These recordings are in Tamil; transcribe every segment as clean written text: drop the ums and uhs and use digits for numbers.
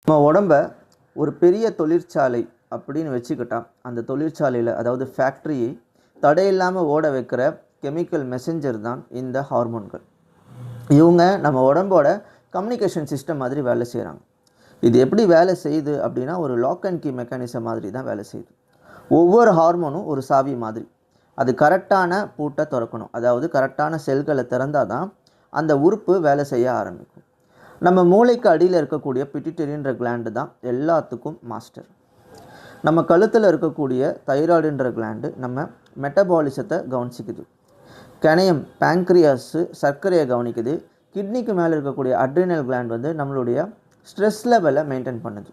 நம்ம உடம்ப ஒரு பெரிய தொழிற்சாலை அப்படின்னு வச்சுக்கிட்டா, அந்த தொழிற்சாலையில் அதாவது ஃபேக்ட்ரியை தடையில்லாமல் ஓட வைக்கிற கெமிக்கல் மெசஞ்சர் தான் இந்த ஹார்மோன்கள். இவங்க நம்ம உடம்போட கம்யூனிகேஷன் சிஸ்டம் மாதிரி வேலை செய்கிறாங்க. இது எப்படி வேலை செய்யுது அப்படின்னா, ஒரு லாக் அண்ட் கீ மெக்கானிசம் மாதிரி தான் வேலை செய்யுது. ஒவ்வொரு ஹார்மோனும் ஒரு சாவி மாதிரி. அது கரெக்டான பூட்டை திறக்கணும், அதாவது கரெக்டான செல்களை திறந்தால் தான் அந்த உறுப்பு வேலை செய்ய ஆரம்பிக்கும். நம்ம மூளைக்கு அடியில் இருக்கக்கூடிய பிட்யூட்டரின்ற கிளாண்டு தான் எல்லாத்துக்கும் மாஸ்டர். நம்ம கழுத்தில் இருக்கக்கூடிய தைராய்டுன்ற கிளாண்டு நம்ம மெட்டபாலிசத்தை கவனிச்சிக்குது. கணையம் பேங்க்ரியாஸு சர்க்கரையை கவனிக்குது. கிட்னிக்கு மேலே இருக்கக்கூடிய அட்ரினல் கிளாண்ட் வந்து நம்மளுடைய ஸ்ட்ரெஸ் லெவலை மெயின்டைன் பண்ணுது.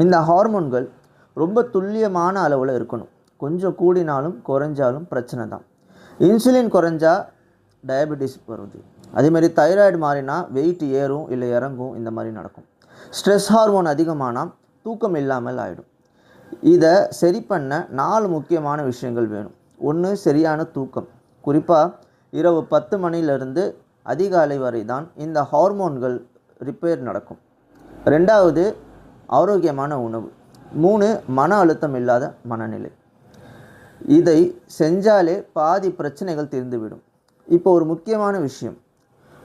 இந்த ஹார்மோன்கள் ரொம்ப துல்லியமான அளவில் இருக்கணும். கொஞ்சம் கூடினாலும் குறைஞ்சாலும் பிரச்சனை தான். இன்சுலின் குறைஞ்சா டயபெட்டிஸ் வருது. அதேமாதிரி தைராய்டு மாறினா வெயிட் ஏறும் இல்லை இறங்கும், இந்த மாதிரி நடக்கும். ஸ்ட்ரெஸ் ஹார்மோன் அதிகமானால் தூக்கம் இல்லாமல் ஆகிடும். இதை சரி பண்ண 4 முக்கியமான விஷயங்கள் வேணும். ஒன்று, சரியான தூக்கம். குறிப்பாக இரவு 10 மணிலிருந்து அதிகாலை வரை தான் இந்த ஹார்மோன்கள் ரிப்பேர் நடக்கும். 2வது, ஆரோக்கியமான உணவு. 3, மன அழுத்தம் இல்லாத மனநிலை. இதை செஞ்சாலே பாதி பிரச்சனைகள் தீர்ந்துவிடும். இப்போ ஒரு முக்கியமான விஷயம்,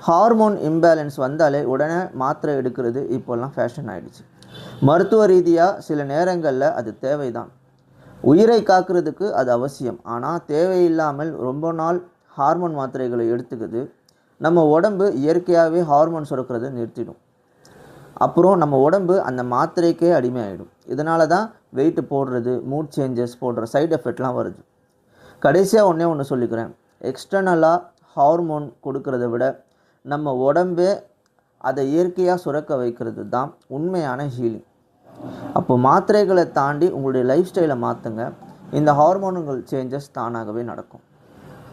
ஹார்மோன் இம்பேலன்ஸ் வந்தாலே உடனே மாத்திரை எடுக்கிறது இப்போல்லாம் ஃபேஷன் ஆகிடுச்சு. மருத்துவ ரீதியாக சில நேரங்களில் அது தேவைதான், உயிரை காக்கிறதுக்கு அது அவசியம். ஆனால் தேவையில்லாமல் ரொம்ப நாள் ஹார்மோன் மாத்திரைகளை எடுத்துக்குது நம்ம உடம்பு இயற்கையாகவே ஹார்மோன் சுரக்கிறது நிறுத்திடும். அப்புறம் நம்ம உடம்பு அந்த மாத்திரைக்கே அடிமையாகிடும். இதனால தான் வெயிட் போடுறது, மூட் சேஞ்சஸ் போடுற சைடு எஃபெக்ட்லாம் வருது. கடைசியாக ஒன்று சொல்லிக்கிறேன், எக்ஸ்டர்னலாக ஹார்மோன் கொடுக்கறத விட நம்ம உடம்பே அதை இயற்கையாக சுரக்க வைக்கிறது தான் உண்மையான ஹீலிங். அப்போ மாத்திரைகளை தாண்டி உங்களுடைய லைஃப் ஸ்டைலை மாற்றுங்க. இந்த ஹார்மோன்கள் சேஞ்சஸ் தானாகவே நடக்கும்.